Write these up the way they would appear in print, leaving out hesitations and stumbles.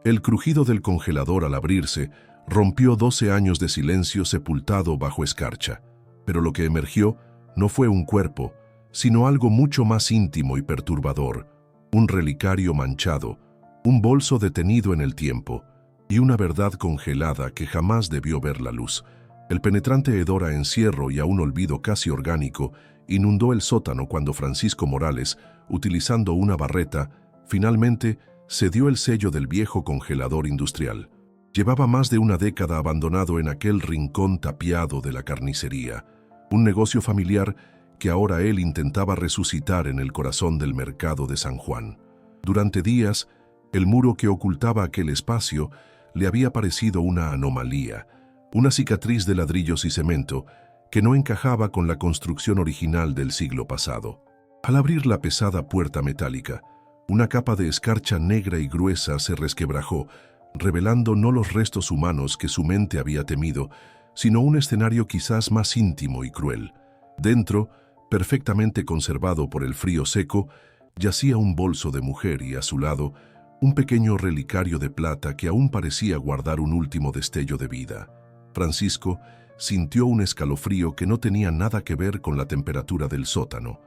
El crujido del congelador al abrirse rompió 12 años de silencio sepultado bajo escarcha. Pero lo que emergió no fue un cuerpo, sino algo mucho más íntimo y perturbador, un relicario manchado, un bolso detenido en el tiempo y una verdad congelada que jamás debió ver la luz. El penetrante hedor a encierro y a un olvido casi orgánico inundó el sótano cuando Francisco Morales, utilizando una barreta, finalmente cedió el sello del viejo congelador industrial. Llevaba más de una década abandonado en aquel rincón tapiado de la carnicería, un negocio familiar que ahora él intentaba resucitar en el corazón del mercado de San Juan. Durante días, el muro que ocultaba aquel espacio le había parecido una anomalía, una cicatriz de ladrillos y cemento que no encajaba con la construcción original del siglo pasado. Al abrir la pesada puerta metálica, una capa de escarcha negra y gruesa se resquebrajó, revelando no los restos humanos que su mente había temido, sino un escenario quizás más íntimo y cruel. Dentro, perfectamente conservado por el frío seco, yacía un bolso de mujer y a su lado, un pequeño relicario de plata que aún parecía guardar un último destello de vida. Francisco sintió un escalofrío que no tenía nada que ver con la temperatura del sótano.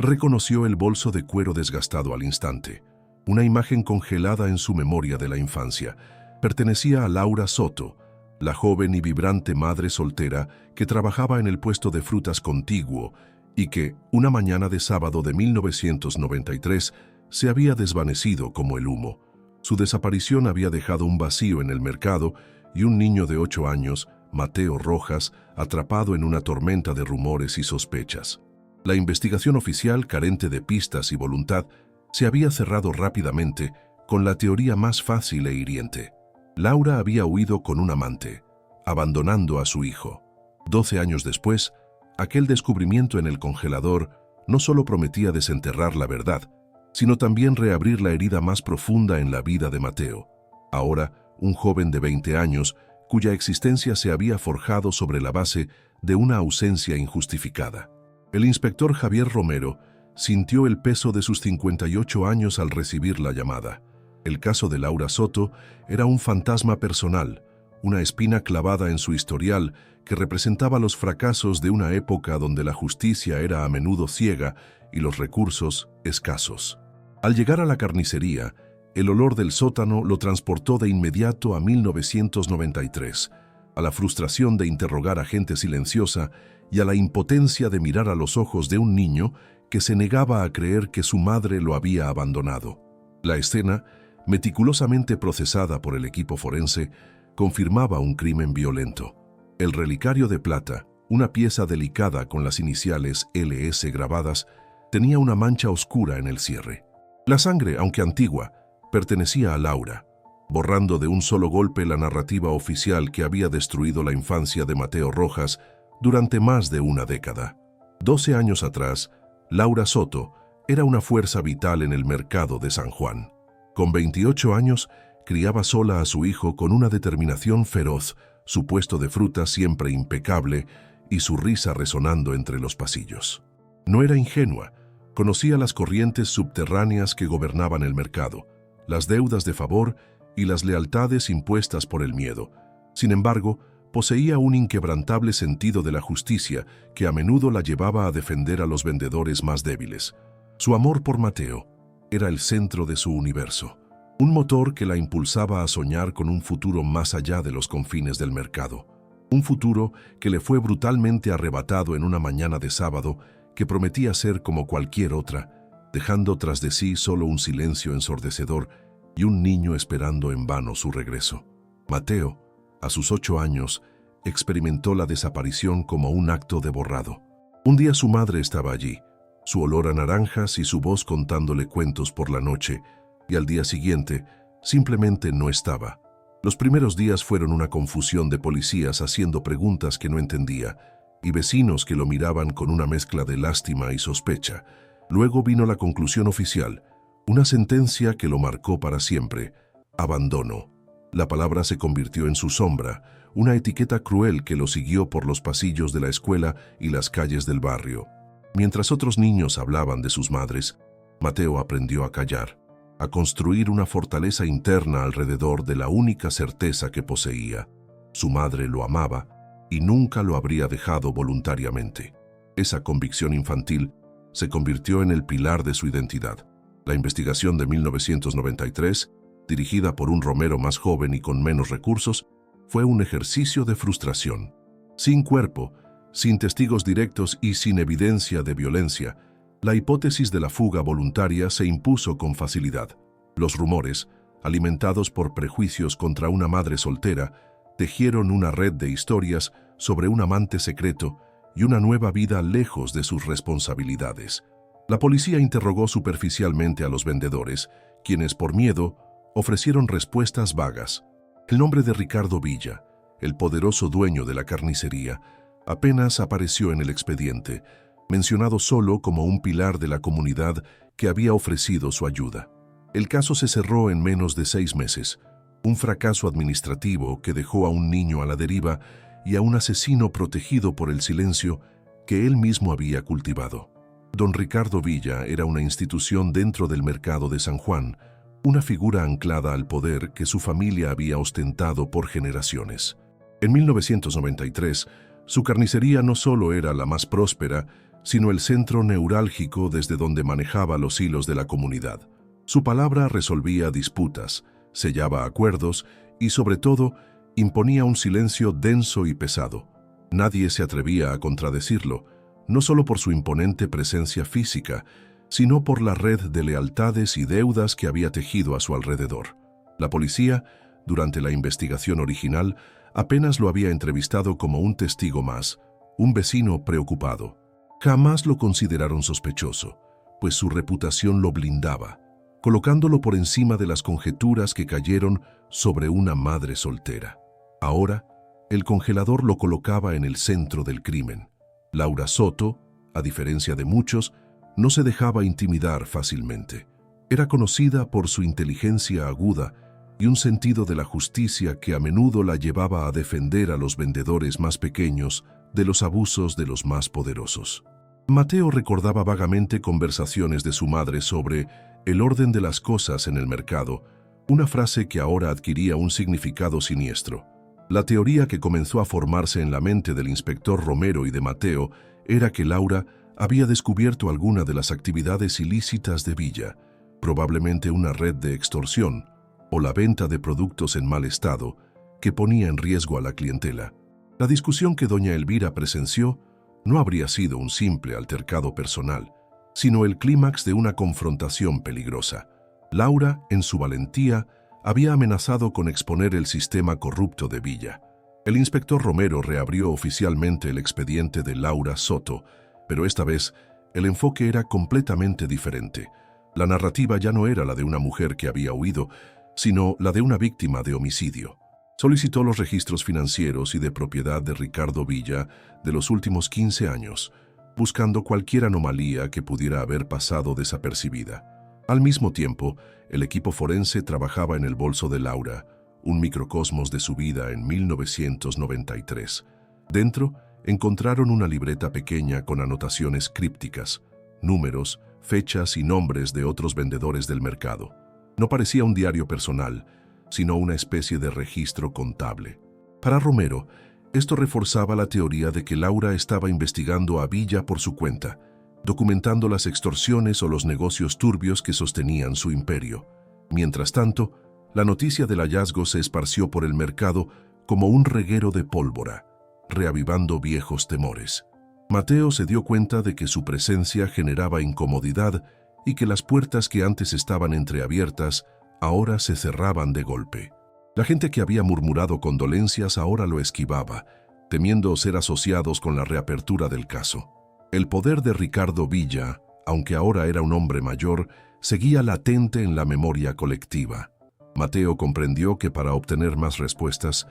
Reconoció el bolso de cuero desgastado al instante, una imagen congelada en su memoria de la infancia. Pertenecía a Laura Soto, la joven y vibrante madre soltera que trabajaba en el puesto de frutas contiguo y que, una mañana de sábado de 1993, se había desvanecido como el humo. Su desaparición había dejado un vacío en el mercado y un niño de 8 años, Mateo Rojas, atrapado en una tormenta de rumores y sospechas. La investigación oficial, carente de pistas y voluntad, se había cerrado rápidamente con la teoría más fácil e hiriente. Laura había huido con un amante, abandonando a su hijo. 12 años después, aquel descubrimiento en el congelador no solo prometía desenterrar la verdad, sino también reabrir la herida más profunda en la vida de Mateo. Ahora, un joven de 20 años, cuya existencia se había forjado sobre la base de una ausencia injustificada. El inspector Javier Romero sintió el peso de sus 58 años al recibir la llamada. El caso de Laura Soto era un fantasma personal, una espina clavada en su historial que representaba los fracasos de una época donde la justicia era a menudo ciega y los recursos escasos. Al llegar a la carnicería, el olor del sótano lo transportó de inmediato a 1993, a la frustración de interrogar a gente silenciosa y a la impotencia de mirar a los ojos de un niño que se negaba a creer que su madre lo había abandonado. La escena, meticulosamente procesada por el equipo forense, confirmaba un crimen violento. El relicario de plata, una pieza delicada con las iniciales LS grabadas, tenía una mancha oscura en el cierre. La sangre, aunque antigua, pertenecía a Laura, borrando de un solo golpe la narrativa oficial que había destruido la infancia de Mateo Rojas durante más de una década. 12 años atrás, Laura Soto era una fuerza vital en el mercado de San Juan. Con 28 años, criaba sola a su hijo con una determinación feroz, su puesto de fruta siempre impecable y su risa resonando entre los pasillos. No era ingenua, conocía las corrientes subterráneas que gobernaban el mercado, las deudas de favor y las lealtades impuestas por el miedo. Sin embargo, poseía un inquebrantable sentido de la justicia que a menudo la llevaba a defender a los vendedores más débiles. Su amor por Mateo era el centro de su universo, un motor que la impulsaba a soñar con un futuro más allá de los confines del mercado. Un futuro que le fue brutalmente arrebatado en una mañana de sábado que prometía ser como cualquier otra, dejando tras de sí solo un silencio ensordecedor y un niño esperando en vano su regreso. Mateo, a sus 8 años, experimentó la desaparición como un acto de borrado. Un día su madre estaba allí, su olor a naranjas y su voz contándole cuentos por la noche, y al día siguiente simplemente no estaba. Los primeros días fueron una confusión de policías haciendo preguntas que no entendía, y vecinos que lo miraban con una mezcla de lástima y sospecha. Luego vino la conclusión oficial, una sentencia que lo marcó para siempre: abandono. La palabra se convirtió en su sombra, una etiqueta cruel que lo siguió por los pasillos de la escuela y las calles del barrio. Mientras otros niños hablaban de sus madres, Mateo aprendió a callar. a construir una fortaleza interna alrededor de la única certeza que poseía. Su madre lo amaba y nunca lo habría dejado voluntariamente. Esa convicción infantil se convirtió en el pilar de su identidad. La investigación de 1993, dirigida por un Romero más joven y con menos recursos, fue un ejercicio de frustración. Sin cuerpo, sin testigos directos y sin evidencia de violencia, la hipótesis de la fuga voluntaria se impuso con facilidad. Los rumores, alimentados por prejuicios contra una madre soltera, tejieron una red de historias sobre un amante secreto y una nueva vida lejos de sus responsabilidades. La policía interrogó superficialmente a los vendedores, quienes, por miedo, ofrecieron respuestas vagas. El nombre de Ricardo Villa, el poderoso dueño de la carnicería, apenas apareció en el expediente, mencionado solo como un pilar de la comunidad que había ofrecido su ayuda. El caso se cerró en menos de 6 meses, un fracaso administrativo que dejó a un niño a la deriva y a un asesino protegido por el silencio que él mismo había cultivado. Don Ricardo Villa era una institución dentro del mercado de San Juan, una figura anclada al poder que su familia había ostentado por generaciones. En 1993, su carnicería no solo era la más próspera, sino el centro neurálgico desde donde manejaba los hilos de la comunidad. Su palabra resolvía disputas, sellaba acuerdos y, sobre todo, imponía un silencio denso y pesado. Nadie se atrevía a contradecirlo, no solo por su imponente presencia física, sino por la red de lealtades y deudas que había tejido a su alrededor. La policía, durante la investigación original, apenas lo había entrevistado como un testigo más, un vecino preocupado. Jamás lo consideraron sospechoso, pues su reputación lo blindaba, colocándolo por encima de las conjeturas que cayeron sobre una madre soltera. Ahora, el congelador lo colocaba en el centro del crimen. Laura Soto, a diferencia de muchos, no se dejaba intimidar fácilmente. Era conocida por su inteligencia aguda y un sentido de la justicia que a menudo la llevaba a defender a los vendedores más pequeños de los abusos de los más poderosos. Mateo recordaba vagamente conversaciones de su madre sobre el orden de las cosas en el mercado, una frase que ahora adquiría un significado siniestro. La teoría que comenzó a formarse en la mente del inspector Romero y de Mateo era que Laura había descubierto alguna de las actividades ilícitas de Villa, probablemente una red de extorsión o la venta de productos en mal estado que ponía en riesgo a la clientela. La discusión que doña Elvira presenció no habría sido un simple altercado personal, sino el clímax de una confrontación peligrosa. Laura, en su valentía, había amenazado con exponer el sistema corrupto de Villa. El inspector Romero reabrió oficialmente el expediente de Laura Soto, pero esta vez el enfoque era completamente diferente. La narrativa ya no era la de una mujer que había huido, sino la de una víctima de homicidio. Solicitó los registros financieros y de propiedad de Ricardo Villa de los últimos 15 años, buscando cualquier anomalía que pudiera haber pasado desapercibida. Al mismo tiempo, el equipo forense trabajaba en el bolso de Laura, un microcosmos de su vida en 1993. Dentro, encontraron una libreta pequeña con anotaciones crípticas, números, fechas y nombres de otros vendedores del mercado. No parecía un diario personal, sino una especie de registro contable. Para Romero, esto reforzaba la teoría de que Laura estaba investigando a Villa por su cuenta, documentando las extorsiones o los negocios turbios que sostenían su imperio. Mientras tanto, la noticia del hallazgo se esparció por el mercado como un reguero de pólvora, reavivando viejos temores. Mateo se dio cuenta de que su presencia generaba incomodidad y que las puertas que antes estaban entreabiertas ahora se cerraban de golpe. La gente que había murmurado condolencias ahora lo esquivaba, temiendo ser asociados con la reapertura del caso. El poder de Ricardo Villa, aunque ahora era un hombre mayor, seguía latente en la memoria colectiva. Mateo comprendió que para obtener más respuestas,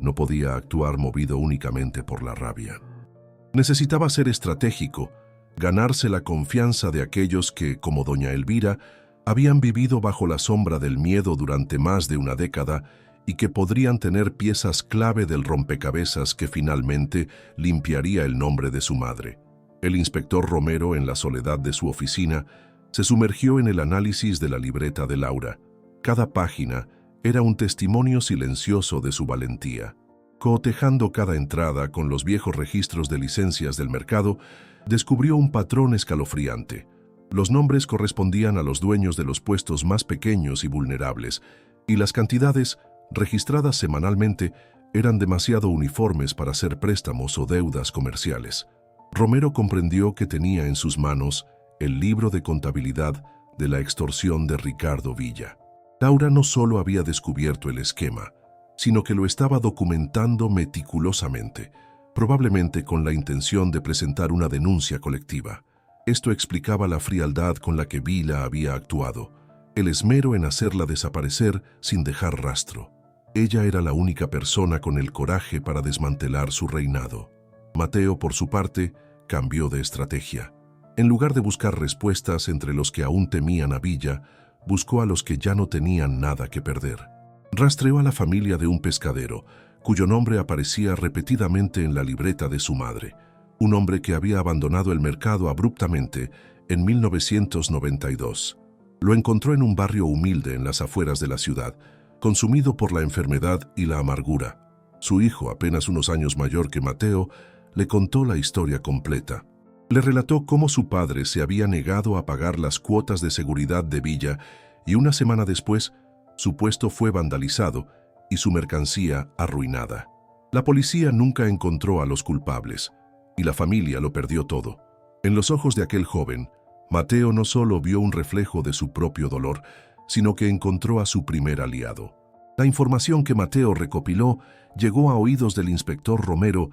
no podía actuar movido únicamente por la rabia. Necesitaba ser estratégico, ganarse la confianza de aquellos que, como doña Elvira, habían vivido bajo la sombra del miedo durante más de una década y que podrían tener piezas clave del rompecabezas que finalmente limpiaría el nombre de su madre. El inspector Romero, en la soledad de su oficina, Se sumergió en el análisis de la libreta de Laura. Cada página era un testimonio silencioso de su valentía. Cotejando cada entrada con los viejos registros de licencias del mercado, descubrió un patrón escalofriante. Los nombres correspondían a los dueños de los puestos más pequeños y vulnerables, y las cantidades, registradas semanalmente, eran demasiado uniformes para hacer préstamos o deudas comerciales. Romero comprendió que tenía en sus manos el libro de contabilidad de la extorsión de Ricardo Villa. Laura no solo había descubierto el esquema, sino que lo estaba documentando meticulosamente, probablemente con la intención de presentar una denuncia colectiva. Esto explicaba la frialdad con la que Villa había actuado, el esmero en hacerla desaparecer sin dejar rastro. Ella era la única persona con el coraje para desmantelar su reinado. Mateo, por su parte, cambió de estrategia. En lugar de buscar respuestas entre los que aún temían a Villa, buscó a los que ya no tenían nada que perder. Rastreó a la familia de un pescadero, cuyo nombre aparecía repetidamente en la libreta de su madre, un hombre que había abandonado el mercado abruptamente en 1992. Lo encontró en un barrio humilde en las afueras de la ciudad, consumido por la enfermedad y la amargura. Su hijo, apenas unos años mayor que Mateo, le contó la historia completa. Le relató cómo su padre se había negado a pagar las cuotas de seguridad de Villa y una semana después, su puesto fue vandalizado y su mercancía arruinada. La policía nunca encontró a los culpables y la familia lo perdió todo. En los ojos de aquel joven, Mateo no solo vio un reflejo de su propio dolor, sino que encontró a su primer aliado. La información que Mateo recopiló llegó a oídos del inspector Romero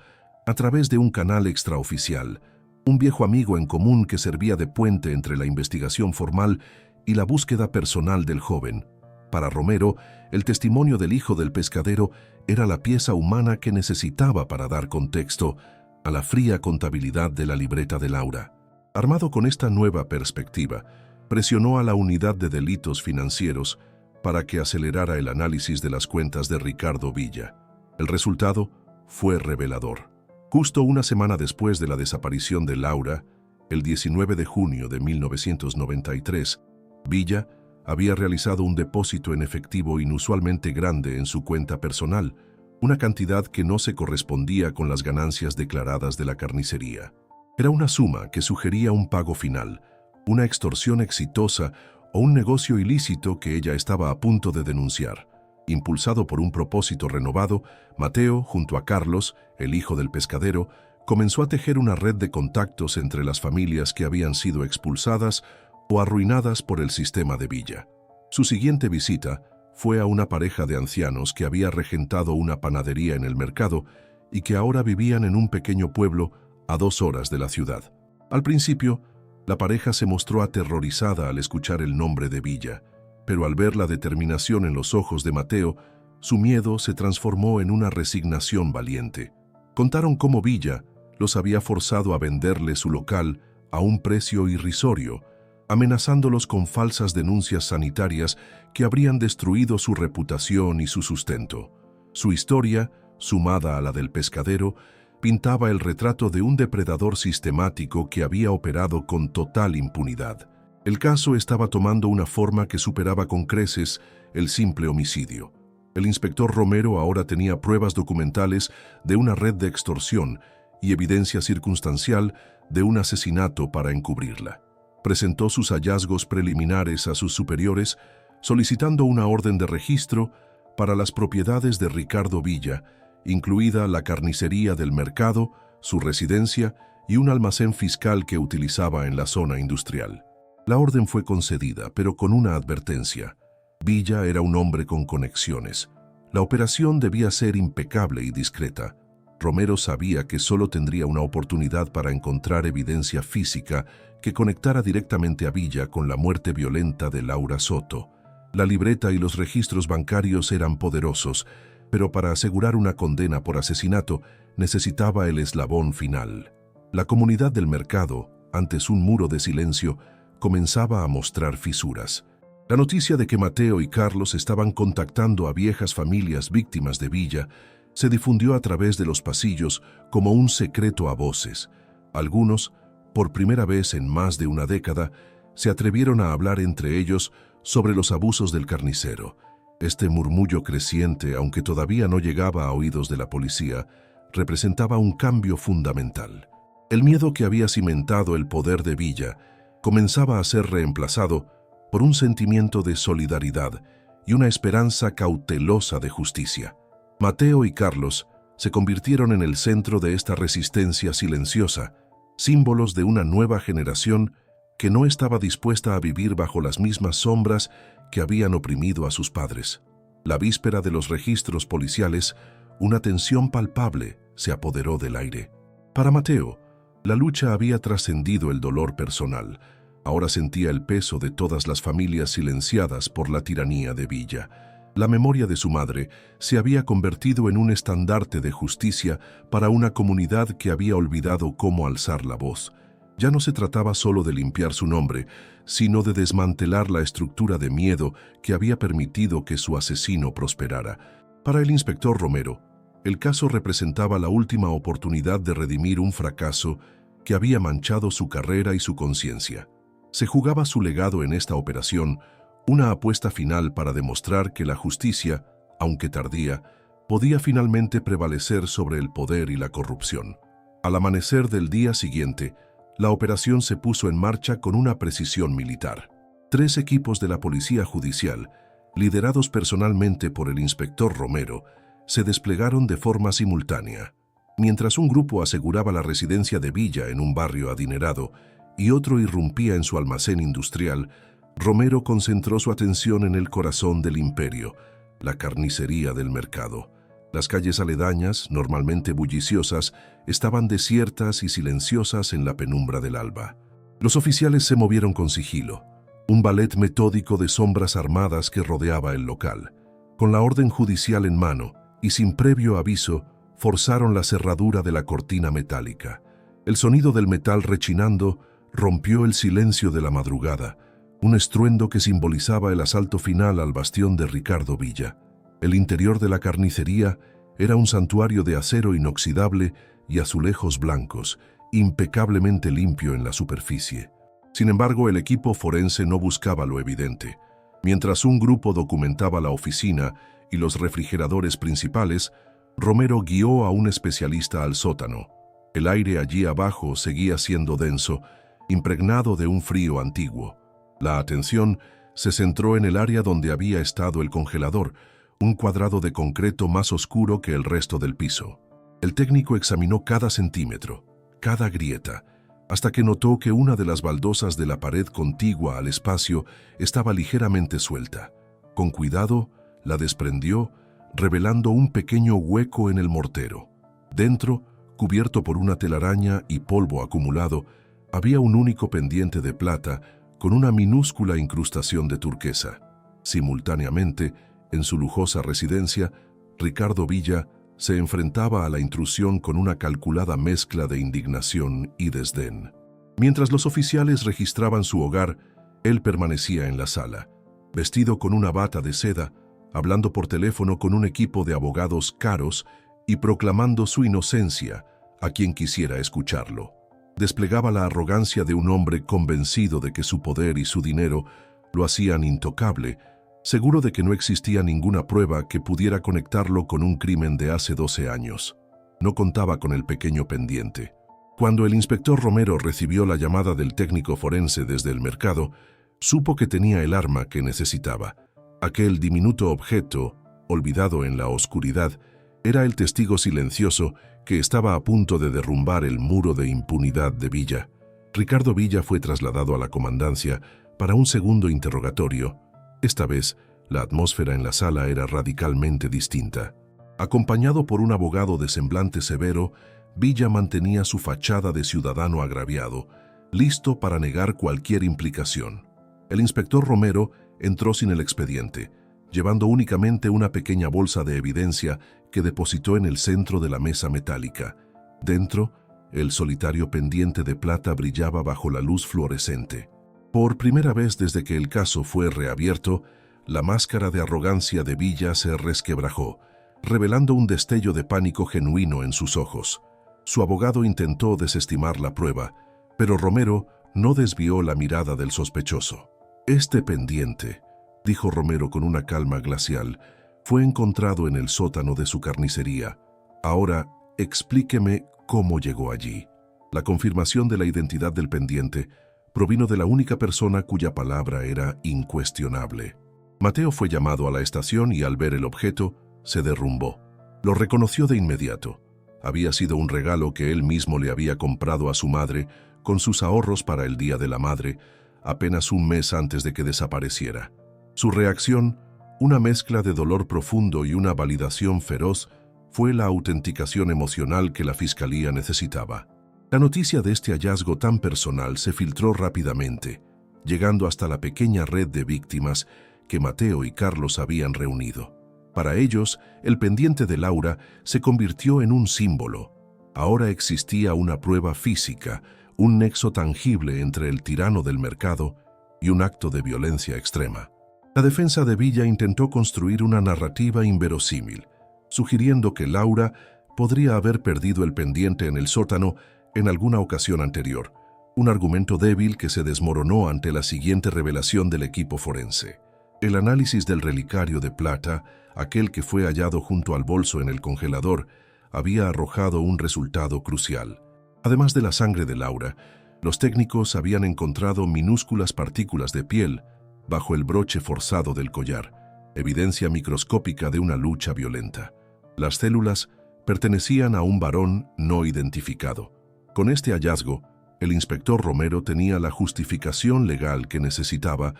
a través de un canal extraoficial, un viejo amigo en común que servía de puente entre la investigación formal y la búsqueda personal del joven. Para Romero, el testimonio del hijo del pescadero era la pieza humana que necesitaba para dar contexto a la fría contabilidad de la libreta de Laura. Armado con esta nueva perspectiva, presionó a la unidad de delitos financieros para que acelerara el análisis de las cuentas de Ricardo Villa. El resultado fue revelador. Justo una semana después de la desaparición de Laura, el 19 de junio de 1993, Villa había realizado un depósito en efectivo inusualmente grande en su cuenta personal, una cantidad que no se correspondía con las ganancias declaradas de la carnicería. Era una suma que sugería un pago final, una extorsión exitosa o un negocio ilícito que ella estaba a punto de denunciar. Impulsado por un propósito renovado, Mateo, junto a Carlos, el hijo del pescadero, comenzó a tejer una red de contactos entre las familias que habían sido expulsadas o arruinadas por el sistema de Villa. Su siguiente visita fue a una pareja de ancianos que había regentado una panadería en el mercado y que ahora vivían en un pequeño pueblo a 2 horas de la ciudad. Al principio, la pareja se mostró aterrorizada al escuchar el nombre de Villa, pero al ver la determinación en los ojos de Mateo, su miedo se transformó en una resignación valiente. Contaron cómo Villa los había forzado a venderle su local a un precio irrisorio, amenazándolos con falsas denuncias sanitarias que habrían destruido su reputación y su sustento. Su historia, sumada a la del pescadero, pintaba el retrato de un depredador sistemático que había operado con total impunidad. El caso estaba tomando una forma que superaba con creces el simple homicidio. El inspector Romero ahora tenía pruebas documentales de una red de extorsión y evidencia circunstancial de un asesinato para encubrirla. Presentó sus hallazgos preliminares a sus superiores, solicitando una orden de registro para las propiedades de Ricardo Villa, incluida la carnicería del mercado, su residencia y un almacén fiscal que utilizaba en la zona industrial. La orden fue concedida, pero con una advertencia. Villa era un hombre con conexiones. La operación debía ser impecable y discreta. Romero sabía que solo tendría una oportunidad para encontrar evidencia física que conectara directamente a Villa con la muerte violenta de Laura Soto. La libreta y los registros bancarios eran poderosos, pero para asegurar una condena por asesinato necesitaba el eslabón final. La comunidad del mercado, antes un muro de silencio, comenzaba a mostrar fisuras. La noticia de que Mateo y Carlos estaban contactando a viejas familias víctimas de Villa se difundió a través de los pasillos como un secreto a voces. Algunos, por primera vez en más de una década, se atrevieron a hablar entre ellos sobre los abusos del carnicero. Este murmullo creciente, aunque todavía no llegaba a oídos de la policía, representaba un cambio fundamental. El miedo que había cimentado el poder de Villa comenzaba a ser reemplazado por un sentimiento de solidaridad y una esperanza cautelosa de justicia. Mateo y Carlos se convirtieron en el centro de esta resistencia silenciosa, símbolos de una nueva generación que no estaba dispuesta a vivir bajo las mismas sombras que habían oprimido a sus padres. La víspera de los registros policiales, una tensión palpable se apoderó del aire. Para Mateo, la lucha había trascendido el dolor personal. Ahora sentía el peso de todas las familias silenciadas por la tiranía de Villa. La memoria de su madre se había convertido en un estandarte de justicia para una comunidad que había olvidado cómo alzar la voz. Ya no se trataba solo de limpiar su nombre, sino de desmantelar la estructura de miedo que había permitido que su asesino prosperara. Para el inspector Romero, el caso representaba la última oportunidad de redimir un fracaso que había manchado su carrera y su conciencia. Se jugaba su legado en esta operación, una apuesta final para demostrar que la justicia, aunque tardía, podía finalmente prevalecer sobre el poder y la corrupción. Al amanecer del día siguiente, la operación se puso en marcha con una precisión militar. 3 equipos de la Policía Judicial, liderados personalmente por el inspector Romero, se desplegaron de forma simultánea. Mientras un grupo aseguraba la residencia de Villa en un barrio adinerado y otro irrumpía en su almacén industrial, Romero concentró su atención en el corazón del imperio, la carnicería del mercado. Las calles aledañas, normalmente bulliciosas, estaban desiertas y silenciosas en la penumbra del alba. Los oficiales se movieron con sigilo, un ballet metódico de sombras armadas que rodeaba el local. Con la orden judicial en mano y sin previo aviso, forzaron la cerradura de la cortina metálica. El sonido del metal rechinando rompió el silencio de la madrugada, un estruendo que simbolizaba el asalto final al bastión de Ricardo Villa. El interior de la carnicería era un santuario de acero inoxidable y azulejos blancos, impecablemente limpio en la superficie. Sin embargo, el equipo forense no buscaba lo evidente. Mientras un grupo documentaba la oficina y los refrigeradores principales, Romero guió a un especialista al sótano. El aire allí abajo seguía siendo denso, impregnado de un frío antiguo. La atención se centró en el área donde había estado el congelador, un cuadrado de concreto más oscuro que el resto del piso. El técnico examinó cada centímetro, cada grieta, hasta que notó que una de las baldosas de la pared contigua al espacio estaba ligeramente suelta. Con cuidado, la desprendió, revelando un pequeño hueco en el mortero. Dentro, cubierto por una telaraña y polvo acumulado, había un único pendiente de plata con una minúscula incrustación de turquesa. Simultáneamente, en su lujosa residencia, Ricardo Villa se enfrentaba a la intrusión con una calculada mezcla de indignación y desdén. Mientras los oficiales registraban su hogar, él permanecía en la sala, vestido con una bata de seda, hablando por teléfono con un equipo de abogados caros y proclamando su inocencia a quien quisiera escucharlo. Desplegaba la arrogancia de un hombre convencido de que su poder y su dinero lo hacían intocable, seguro de que no existía ninguna prueba que pudiera conectarlo con un crimen de hace 12 años. No contaba con el pequeño pendiente. Cuando el inspector Romero recibió la llamada del técnico forense desde el mercado, supo que tenía el arma que necesitaba. Aquel diminuto objeto, olvidado en la oscuridad, era el testigo silencioso que estaba a punto de derrumbar el muro de impunidad de Villa. Ricardo Villa fue trasladado a la comandancia para un segundo interrogatorio. Esta vez, la atmósfera en la sala era radicalmente distinta. Acompañado por un abogado de semblante severo, Villa mantenía su fachada de ciudadano agraviado, listo para negar cualquier implicación. El inspector Romero entró sin el expediente, llevando únicamente una pequeña bolsa de evidencia que depositó en el centro de la mesa metálica. Dentro, el solitario pendiente de plata brillaba bajo la luz fluorescente. Por primera vez desde que el caso fue reabierto, la máscara de arrogancia de Villa se resquebrajó, revelando un destello de pánico genuino en sus ojos. Su abogado intentó desestimar la prueba, pero Romero no desvió la mirada del sospechoso. «Este pendiente», dijo Romero con una calma glacial, «fue encontrado en el sótano de su carnicería. Ahora, explíqueme cómo llegó allí». La confirmación de la identidad del pendiente provino de la única persona cuya palabra era incuestionable. Mateo fue llamado a la estación y al ver el objeto, se derrumbó. Lo reconoció de inmediato. Había sido un regalo que él mismo le había comprado a su madre con sus ahorros para el Día de la Madre, apenas un mes antes de que desapareciera. Su reacción, una mezcla de dolor profundo y una validación feroz, fue la autenticación emocional que la fiscalía necesitaba. La noticia de este hallazgo tan personal se filtró rápidamente, llegando hasta la pequeña red de víctimas que Mateo y Carlos habían reunido. Para ellos, el pendiente de Laura se convirtió en un símbolo. Ahora existía una prueba física, un nexo tangible entre el tirano del mercado y un acto de violencia extrema. La defensa de Villa intentó construir una narrativa inverosímil, sugiriendo que Laura podría haber perdido el pendiente en el sótano en alguna ocasión anterior, un argumento débil que se desmoronó ante la siguiente revelación del equipo forense. El análisis del relicario de plata, aquel que fue hallado junto al bolso en el congelador, había arrojado un resultado crucial. Además de la sangre de Laura, los técnicos habían encontrado minúsculas partículas de piel bajo el broche forzado del collar, evidencia microscópica de una lucha violenta. Las células pertenecían a un varón no identificado. Con este hallazgo, el inspector Romero tenía la justificación legal que necesitaba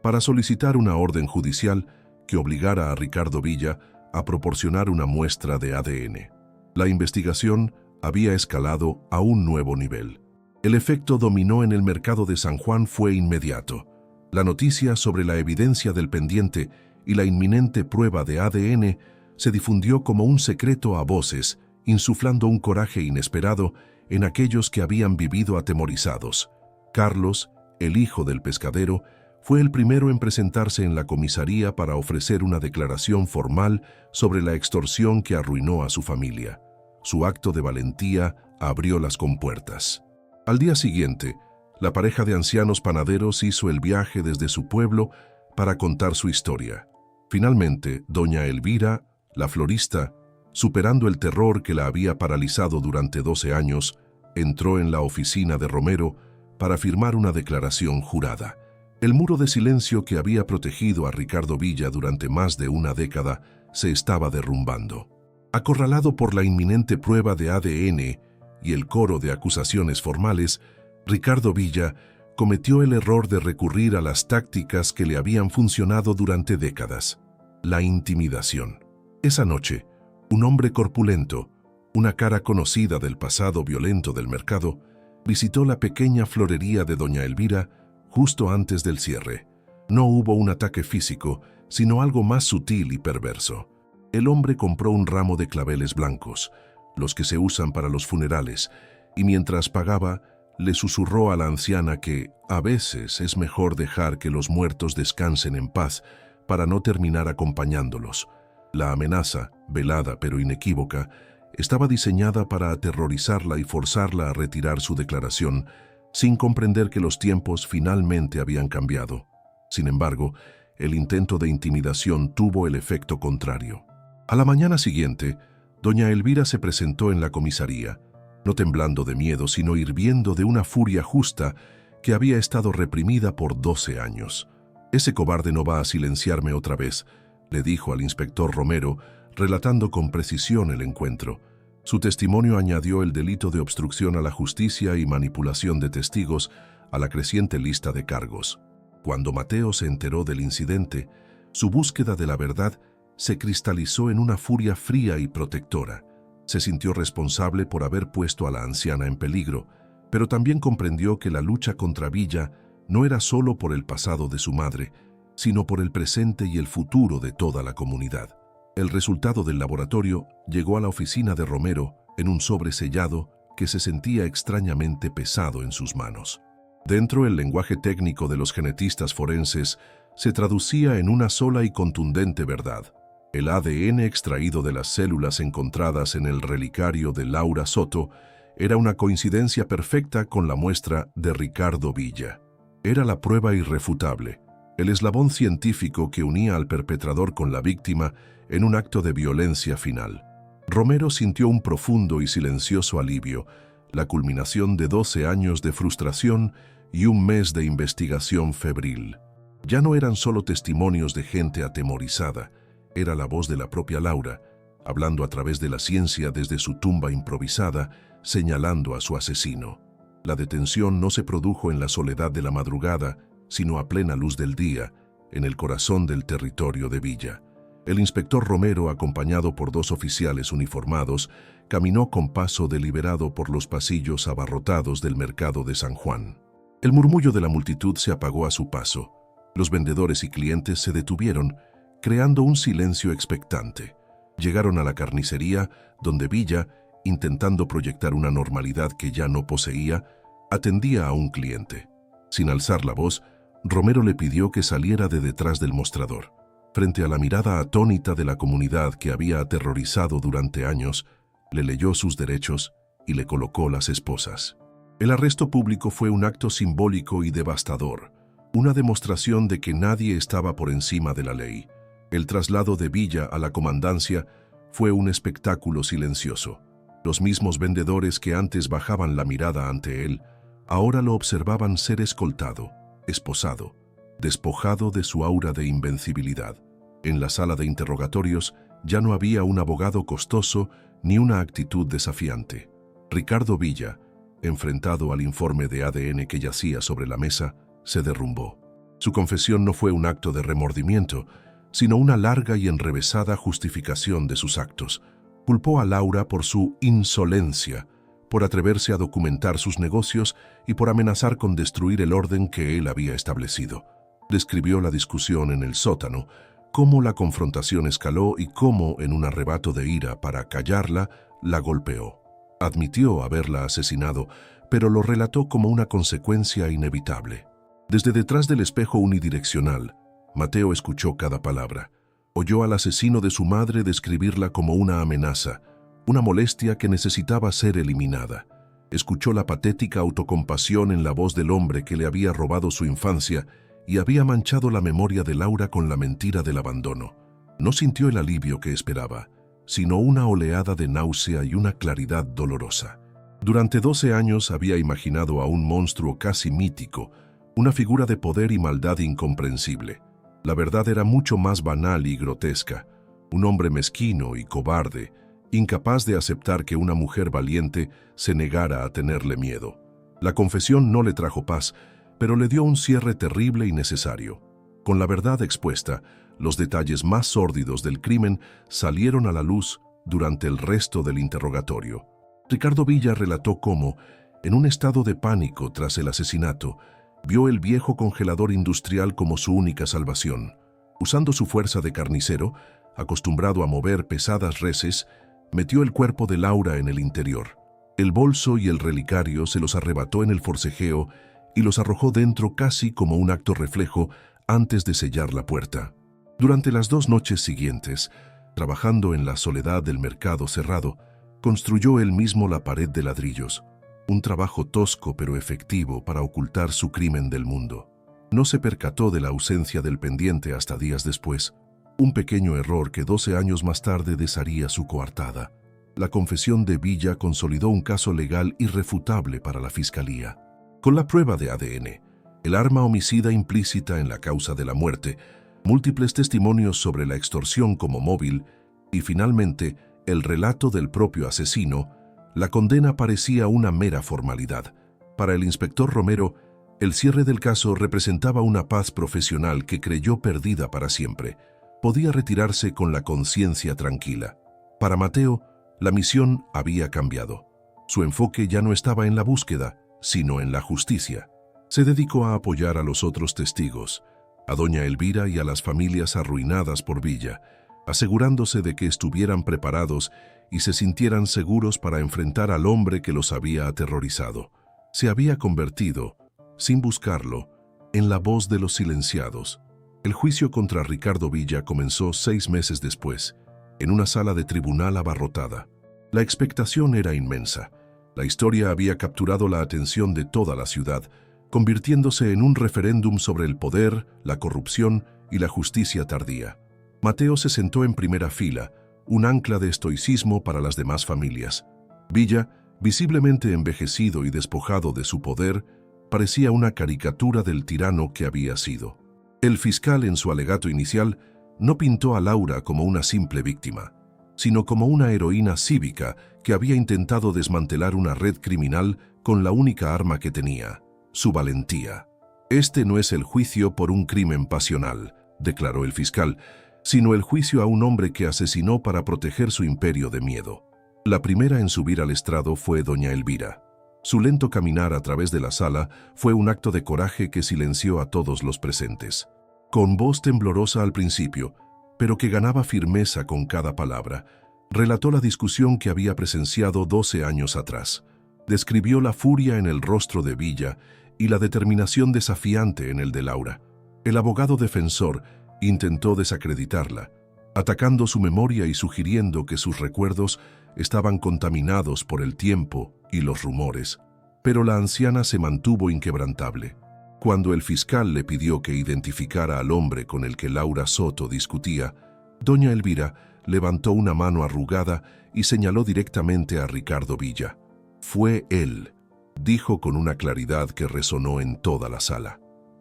para solicitar una orden judicial que obligara a Ricardo Villa a proporcionar una muestra de ADN. La investigación había escalado a un nuevo nivel. El efecto dominó en el mercado de San Juan fue inmediato. La noticia sobre la evidencia del pendiente y la inminente prueba de ADN se difundió como un secreto a voces, insuflando un coraje inesperado en aquellos que habían vivido atemorizados. Carlos, el hijo del pescadero, fue el primero en presentarse en la comisaría para ofrecer una declaración formal sobre la extorsión que arruinó a su familia. Su acto de valentía abrió las compuertas. Al día siguiente, la pareja de ancianos panaderos hizo el viaje desde su pueblo para contar su historia. Finalmente, doña Elvira, la florista, superando el terror que la había paralizado durante 12 años, entró en la oficina de Romero para firmar una declaración jurada. El muro de silencio que había protegido a Ricardo Villa durante más de una década se estaba derrumbando. Acorralado por la inminente prueba de ADN y el coro de acusaciones formales, Ricardo Villa cometió el error de recurrir a las tácticas que le habían funcionado durante décadas: la intimidación. Esa noche, un hombre corpulento, una cara conocida del pasado violento del mercado, visitó la pequeña florería de doña Elvira justo antes del cierre. No hubo un ataque físico, sino algo más sutil y perverso. El hombre compró un ramo de claveles blancos, los que se usan para los funerales, y mientras pagaba, le susurró a la anciana que a veces es mejor dejar que los muertos descansen en paz para no terminar acompañándolos. La amenaza, velada pero inequívoca, estaba diseñada para aterrorizarla y forzarla a retirar su declaración, sin comprender que los tiempos finalmente habían cambiado. Sin embargo, el intento de intimidación tuvo el efecto contrario. A la mañana siguiente, doña Elvira se presentó en la comisaría, no temblando de miedo, sino hirviendo de una furia justa que había estado reprimida por 12 años. «Ese cobarde no va a silenciarme otra vez», le dijo al inspector Romero, relatando con precisión el encuentro. Su testimonio añadió el delito de obstrucción a la justicia y manipulación de testigos a la creciente lista de cargos. Cuando Mateo se enteró del incidente, su búsqueda de la verdad se cristalizó en una furia fría y protectora. Se sintió responsable por haber puesto a la anciana en peligro, pero también comprendió que la lucha contra Villa no era solo por el pasado de su madre, sino por el presente y el futuro de toda la comunidad. El resultado del laboratorio llegó a la oficina de Romero en un sobre sellado que se sentía extrañamente pesado en sus manos. Dentro, el lenguaje técnico de los genetistas forenses se traducía en una sola y contundente verdad: el ADN extraído de las células encontradas en el relicario de Laura Soto era una coincidencia perfecta con la muestra de Ricardo Villa. Era la prueba irrefutable, el eslabón científico que unía al perpetrador con la víctima en un acto de violencia final. Romero sintió un profundo y silencioso alivio, la culminación de 12 años de frustración y un mes de investigación febril. Ya no eran solo testimonios de gente atemorizada, era la voz de la propia Laura, hablando a través de la ciencia desde su tumba improvisada, señalando a su asesino. La detención no se produjo en la soledad de la madrugada, sino a plena luz del día, en el corazón del territorio de Villa. El inspector Romero, acompañado por 2 oficiales uniformados, caminó con paso deliberado por los pasillos abarrotados del mercado de San Juan. El murmullo de la multitud se apagó a su paso. Los vendedores y clientes se detuvieron, creando un silencio expectante. Llegaron a la carnicería, donde Villa, intentando proyectar una normalidad que ya no poseía, atendía a un cliente. Sin alzar la voz, Romero le pidió que saliera de detrás del mostrador. Frente a la mirada atónita de la comunidad que había aterrorizado durante años, le leyó sus derechos y le colocó las esposas. El arresto público fue un acto simbólico y devastador, una demostración de que nadie estaba por encima de la ley. El traslado de Villa a la comandancia fue un espectáculo silencioso. Los mismos vendedores que antes bajaban la mirada ante él, ahora lo observaban ser escoltado, esposado, despojado de su aura de invencibilidad. En la sala de interrogatorios ya no había un abogado costoso ni una actitud desafiante. Ricardo Villa, enfrentado al informe de ADN que yacía sobre la mesa, se derrumbó. Su confesión no fue un acto de remordimiento, sino una larga y enrevesada justificación de sus actos. Culpó a Laura por su insolencia, por atreverse a documentar sus negocios y por amenazar con destruir el orden que él había establecido. Describió la discusión en el sótano, cómo la confrontación escaló y cómo, en un arrebato de ira para callarla, la golpeó. Admitió haberla asesinado, pero lo relató como una consecuencia inevitable. Desde detrás del espejo unidireccional, Mateo escuchó cada palabra. Oyó al asesino de su madre describirla como una amenaza, una molestia que necesitaba ser eliminada. Escuchó la patética autocompasión en la voz del hombre que le había robado su infancia y había manchado la memoria de Laura con la mentira del abandono. No sintió el alivio que esperaba, sino una oleada de náusea y una claridad dolorosa. Durante 12 años había imaginado a un monstruo casi mítico, una figura de poder y maldad incomprensible. La verdad era mucho más banal y grotesca, un hombre mezquino y cobarde, incapaz de aceptar que una mujer valiente se negara a tenerle miedo. La confesión no le trajo paz, pero le dio un cierre terrible y necesario. Con la verdad expuesta, los detalles más sórdidos del crimen salieron a la luz durante el resto del interrogatorio. Ricardo Villa relató cómo, en un estado de pánico tras el asesinato, vio el viejo congelador industrial como su única salvación. Usando su fuerza de carnicero, acostumbrado a mover pesadas reses, metió el cuerpo de Laura en el interior. El bolso y el relicario se los arrebató en el forcejeo y los arrojó dentro casi como un acto reflejo antes de sellar la puerta. Durante las 2 noches siguientes, trabajando en la soledad del mercado cerrado, construyó él mismo la pared de ladrillos, un trabajo tosco pero efectivo para ocultar su crimen del mundo. No se percató de la ausencia del pendiente hasta días después, un pequeño error que 12 años más tarde desharía su coartada. La confesión de Villa consolidó un caso legal irrefutable para la fiscalía. Con la prueba de ADN, el arma homicida implícita en la causa de la muerte, múltiples testimonios sobre la extorsión como móvil y finalmente el relato del propio asesino, la condena parecía una mera formalidad. Para el inspector Romero, el cierre del caso representaba una paz profesional que creyó perdida para siempre. Podía retirarse con la conciencia tranquila. Para Mateo, la misión había cambiado. Su enfoque ya no estaba en la búsqueda, sino en la justicia. Se dedicó a apoyar a los otros testigos, a doña Elvira y a las familias arruinadas por Villa, asegurándose de que estuvieran preparados y se sintieran seguros para enfrentar al hombre que los había aterrorizado. Se había convertido, sin buscarlo, en la voz de los silenciados. El juicio contra Ricardo Villa comenzó 6 meses después, en una sala de tribunal abarrotada. La expectación era inmensa. La historia había capturado la atención de toda la ciudad, convirtiéndose en un referéndum sobre el poder, la corrupción y la justicia tardía. Mateo se sentó en primera fila, un ancla de estoicismo para las demás familias. Villa, visiblemente envejecido y despojado de su poder, parecía una caricatura del tirano que había sido. El fiscal, en su alegato inicial, no pintó a Laura como una simple víctima, sino como una heroína cívica que había intentado desmantelar una red criminal con la única arma que tenía, su valentía. Este no es el juicio por un crimen pasional, declaró el fiscal, sino el juicio a un hombre que asesinó para proteger su imperio de miedo. La primera en subir al estrado fue doña Elvira. Su lento caminar a través de la sala fue un acto de coraje que silenció a todos los presentes. Con voz temblorosa al principio, pero que ganaba firmeza con cada palabra, relató la discusión que había presenciado 12 años atrás. Describió la furia en el rostro de Villa y la determinación desafiante en el de Laura. El abogado defensor intentó desacreditarla, atacando su memoria y sugiriendo que sus recuerdos estaban contaminados por el tiempo y los rumores. Pero la anciana se mantuvo inquebrantable. Cuando el fiscal le pidió que identificara al hombre con el que Laura Soto discutía, doña Elvira levantó una mano arrugada y señaló directamente a Ricardo Villa. «Fue él», dijo con una claridad que resonó en toda la sala.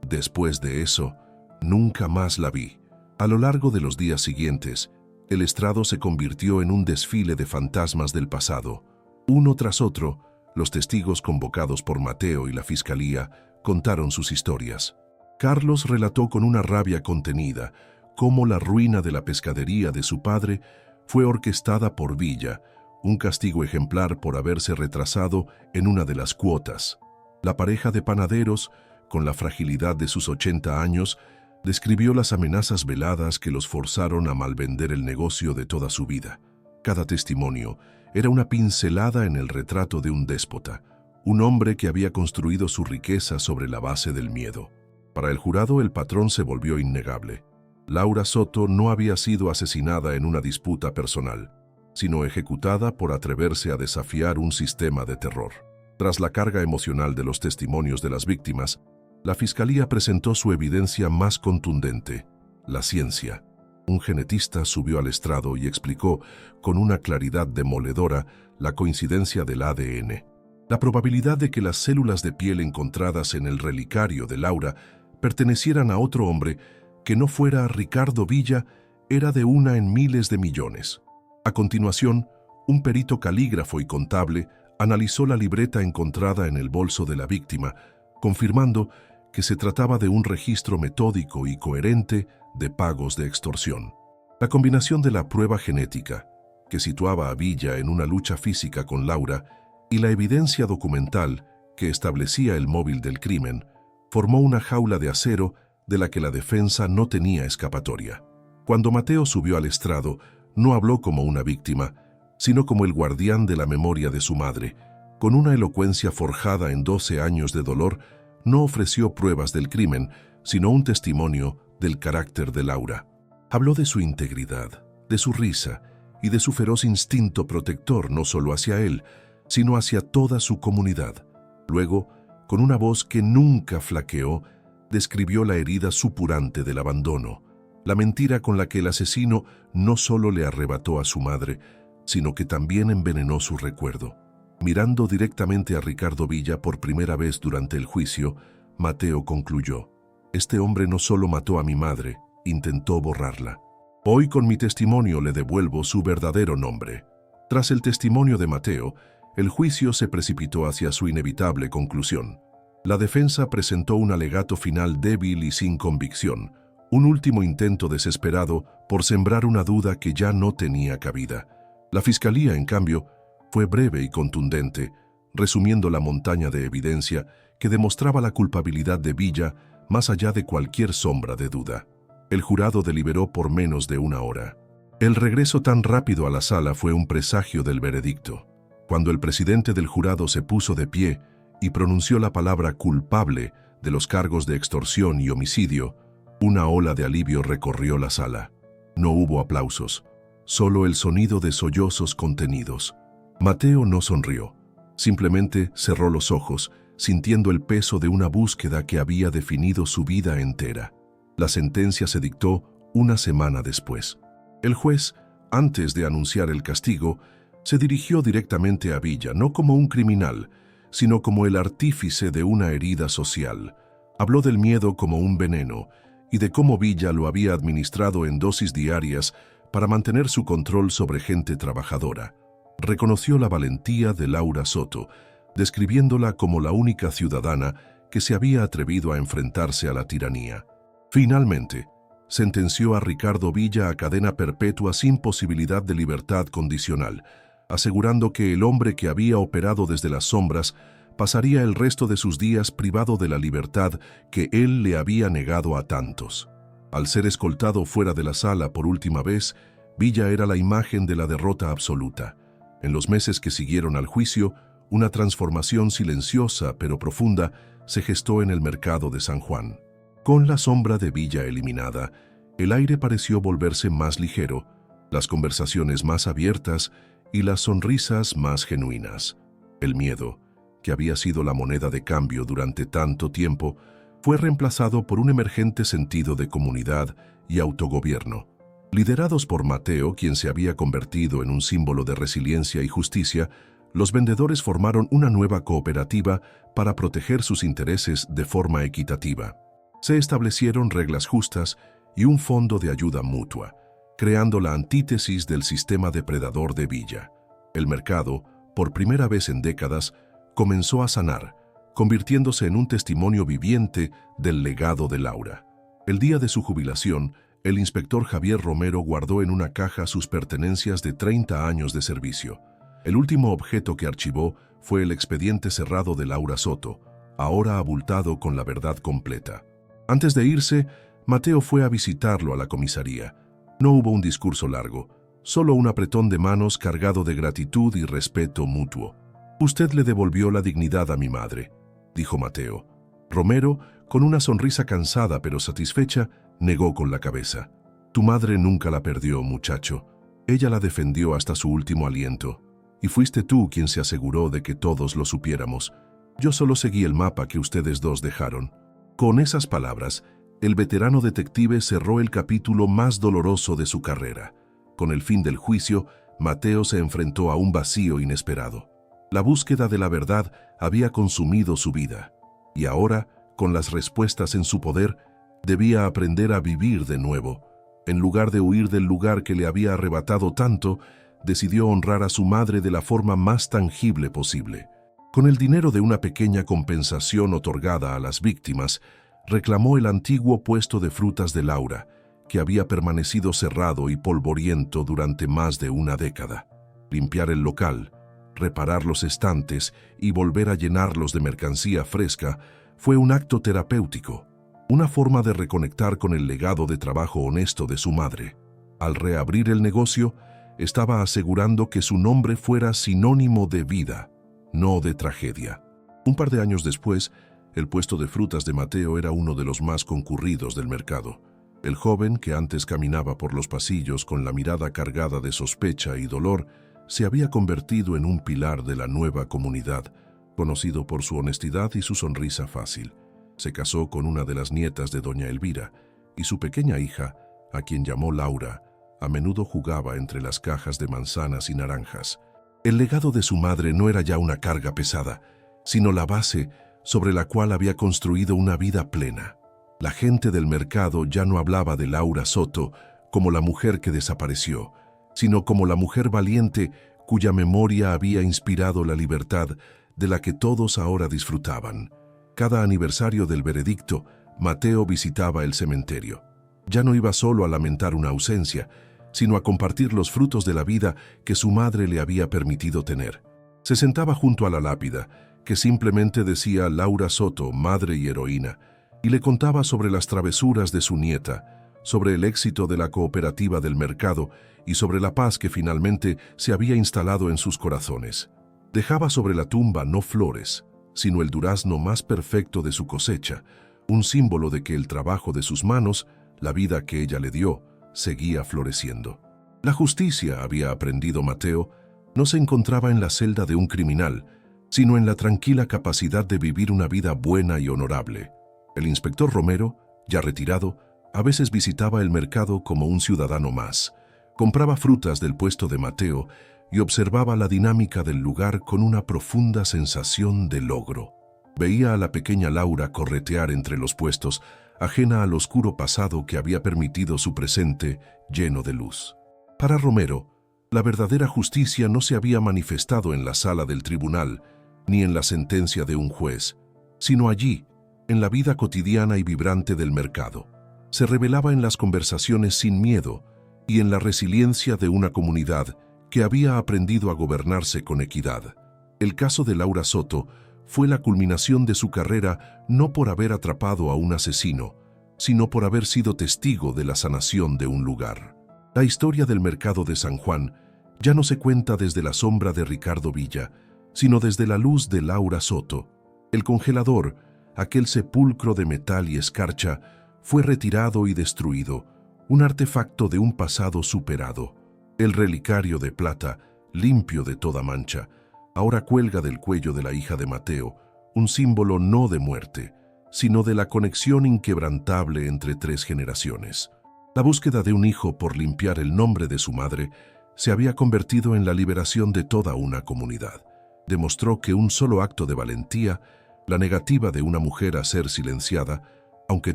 Después de eso, nunca más la vi. A lo largo de los días siguientes, el estrado se convirtió en un desfile de fantasmas del pasado. Uno tras otro, los testigos convocados por Mateo y la fiscalía contaron sus historias. Carlos relató con una rabia contenida cómo la ruina de la pescadería de su padre fue orquestada por Villa, un castigo ejemplar por haberse retrasado en una de las cuotas. La pareja de panaderos, con la fragilidad de sus 80 años, describió las amenazas veladas que los forzaron a malvender el negocio de toda su vida. Cada testimonio era una pincelada en el retrato de un déspota, un hombre que había construido su riqueza sobre la base del miedo. Para el jurado, el patrón se volvió innegable. Laura Soto no había sido asesinada en una disputa personal, sino ejecutada por atreverse a desafiar un sistema de terror. Tras la carga emocional de los testimonios de las víctimas, la fiscalía presentó su evidencia más contundente: la ciencia. Un genetista subió al estrado y explicó con una claridad demoledora la coincidencia del ADN. La probabilidad de que las células de piel encontradas en el relicario de Laura pertenecieran a otro hombre que no fuera Ricardo Villa era de 1 en miles de millones. A continuación, un perito calígrafo y contable analizó la libreta encontrada en el bolso de la víctima, confirmando que se trataba de un registro metódico y coherente de pagos de extorsión. La combinación de la prueba genética, que situaba a Villa en una lucha física con Laura, y la evidencia documental, que establecía el móvil del crimen, formó una jaula de acero de la que la defensa no tenía escapatoria. Cuando Mateo subió al estrado, no habló como una víctima, sino como el guardián de la memoria de su madre. Con una elocuencia forjada en 12 años de dolor, no ofreció pruebas del crimen, sino un testimonio del carácter de Laura. Habló de su integridad, de su risa y de su feroz instinto protector no solo hacia él, sino hacia toda su comunidad. Luego, con una voz que nunca flaqueó, describió la herida supurante del abandono, la mentira con la que el asesino no solo le arrebató a su madre, sino que también envenenó su recuerdo. Mirando directamente a Ricardo Villa por primera vez durante el juicio, Mateo concluyó: «Este hombre no solo mató a mi madre, intentó borrarla. Hoy con mi testimonio le devuelvo su verdadero nombre». Tras el testimonio de Mateo, el juicio se precipitó hacia su inevitable conclusión. La defensa presentó un alegato final débil y sin convicción, un último intento desesperado por sembrar una duda que ya no tenía cabida. La fiscalía, en cambio, fue breve y contundente, resumiendo la montaña de evidencia que demostraba la culpabilidad de Villa más allá de cualquier sombra de duda. El jurado deliberó por menos de 1 hora. El regreso tan rápido a la sala fue un presagio del veredicto. Cuando el presidente del jurado se puso de pie y pronunció la palabra culpable de los cargos de extorsión y homicidio, una ola de alivio recorrió la sala. No hubo aplausos, solo el sonido de sollozos contenidos. Mateo no sonrió. Simplemente cerró los ojos, sintiendo el peso de una búsqueda que había definido su vida entera. La sentencia se dictó una semana después. El juez, antes de anunciar el castigo, se dirigió directamente a Villa, no como un criminal, sino como el artífice de una herida social. Habló del miedo como un veneno y de cómo Villa lo había administrado en dosis diarias para mantener su control sobre gente trabajadora. Reconoció la valentía de Laura Soto, describiéndola como la única ciudadana que se había atrevido a enfrentarse a la tiranía. Finalmente, sentenció a Ricardo Villa a cadena perpetua sin posibilidad de libertad condicional, asegurando que el hombre que había operado desde las sombras pasaría el resto de sus días privado de la libertad que él le había negado a tantos. Al ser escoltado fuera de la sala por última vez, Villa era la imagen de la derrota absoluta. En los meses que siguieron al juicio, una transformación silenciosa pero profunda se gestó en el mercado de San Juan. Con la sombra de Villa eliminada, el aire pareció volverse más ligero, las conversaciones más abiertas y las sonrisas más genuinas. El miedo, que había sido la moneda de cambio durante tanto tiempo, fue reemplazado por un emergente sentido de comunidad y autogobierno. Liderados por Mateo, quien se había convertido en un símbolo de resiliencia y justicia, los vendedores formaron una nueva cooperativa para proteger sus intereses de forma equitativa. Se establecieron reglas justas y un fondo de ayuda mutua, creando la antítesis del sistema depredador de Villa. El mercado, por primera vez en décadas, comenzó a sanar, convirtiéndose en un testimonio viviente del legado de Laura. El día de su jubilación, el inspector Javier Romero guardó en una caja sus pertenencias de 30 años de servicio. El último objeto que archivó fue el expediente cerrado de Laura Soto, ahora abultado con la verdad completa. Antes de irse, Mateo fue a visitarlo a la comisaría. No hubo un discurso largo, solo un apretón de manos cargado de gratitud y respeto mutuo. «Usted le devolvió la dignidad a mi madre», dijo Mateo. Romero, con una sonrisa cansada pero satisfecha, negó con la cabeza. «Tu madre nunca la perdió, muchacho. Ella la defendió hasta su último aliento. Y fuiste tú quien se aseguró de que todos lo supiéramos. Yo solo seguí el mapa que ustedes dos dejaron». Con esas palabras, el veterano detective cerró el capítulo más doloroso de su carrera. Con el fin del juicio, Mateo se enfrentó a un vacío inesperado. La búsqueda de la verdad había consumido su vida, y ahora, con las respuestas en su poder, debía aprender a vivir de nuevo. En lugar de huir del lugar que le había arrebatado tanto, decidió honrar a su madre de la forma más tangible posible. Con el dinero de una pequeña compensación otorgada a las víctimas, reclamó el antiguo puesto de frutas de Laura, que había permanecido cerrado y polvoriento durante más de una década. Limpiar el local, reparar los estantes y volver a llenarlos de mercancía fresca fue un acto terapéutico, una forma de reconectar con el legado de trabajo honesto de su madre. Al reabrir el negocio, estaba asegurando que su nombre fuera sinónimo de vida, no de tragedia. Un par de años después, el puesto de frutas de Mateo era uno de los más concurridos del mercado. El joven, que antes caminaba por los pasillos con la mirada cargada de sospecha y dolor, se había convertido en un pilar de la nueva comunidad, conocido por su honestidad y su sonrisa fácil. Se casó con una de las nietas de doña Elvira, y su pequeña hija, a quien llamó Laura, a menudo jugaba entre las cajas de manzanas y naranjas. El legado de su madre no era ya una carga pesada, sino la base sobre la cual había construido una vida plena. La gente del mercado ya no hablaba de Laura Soto como la mujer que desapareció, sino como la mujer valiente cuya memoria había inspirado la libertad de la que todos ahora disfrutaban. Cada aniversario del veredicto, Mateo visitaba el cementerio. Ya no iba solo a lamentar una ausencia, sino a compartir los frutos de la vida que su madre le había permitido tener. Se sentaba junto a la lápida, que simplemente decía Laura Soto, madre y heroína, y le contaba sobre las travesuras de su nieta, sobre el éxito de la cooperativa del mercado y sobre la paz que finalmente se había instalado en sus corazones. Dejaba sobre la tumba no flores, sino el durazno más perfecto de su cosecha, un símbolo de que el trabajo de sus manos, la vida que ella le dio, seguía floreciendo. La justicia, había aprendido Mateo, no se encontraba en la celda de un criminal, sino en la tranquila capacidad de vivir una vida buena y honorable. El inspector Romero, ya retirado, a veces visitaba el mercado como un ciudadano más. Compraba frutas del puesto de Mateo y observaba la dinámica del lugar con una profunda sensación de logro. Veía a la pequeña Laura corretear entre los puestos, ajena al oscuro pasado que había permitido su presente lleno de luz. Para Romero, la verdadera justicia no se había manifestado en la sala del tribunal, ni en la sentencia de un juez, sino allí, en la vida cotidiana y vibrante del mercado. Se revelaba en las conversaciones sin miedo y en la resiliencia de una comunidad que había aprendido a gobernarse con equidad. El caso de Laura Soto fue la culminación de su carrera no por haber atrapado a un asesino, sino por haber sido testigo de la sanación de un lugar. La historia del mercado de San Juan ya no se cuenta desde la sombra de Ricardo Villa, sino desde la luz de Laura Soto. El congelador, aquel sepulcro de metal y escarcha, fue retirado y destruido, un artefacto de un pasado superado. El relicario de plata, limpio de toda mancha, ahora cuelga del cuello de la hija de Mateo, un símbolo no de muerte, sino de la conexión inquebrantable entre 3 generaciones. La búsqueda de un hijo por limpiar el nombre de su madre se había convertido en la liberación de toda una comunidad. Demostró que un solo acto de valentía, la negativa de una mujer a ser silenciada, aunque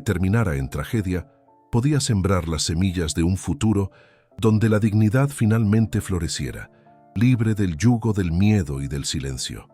terminara en tragedia, podía sembrar las semillas de un futuro donde la dignidad finalmente floreciera, libre del yugo del miedo y del silencio.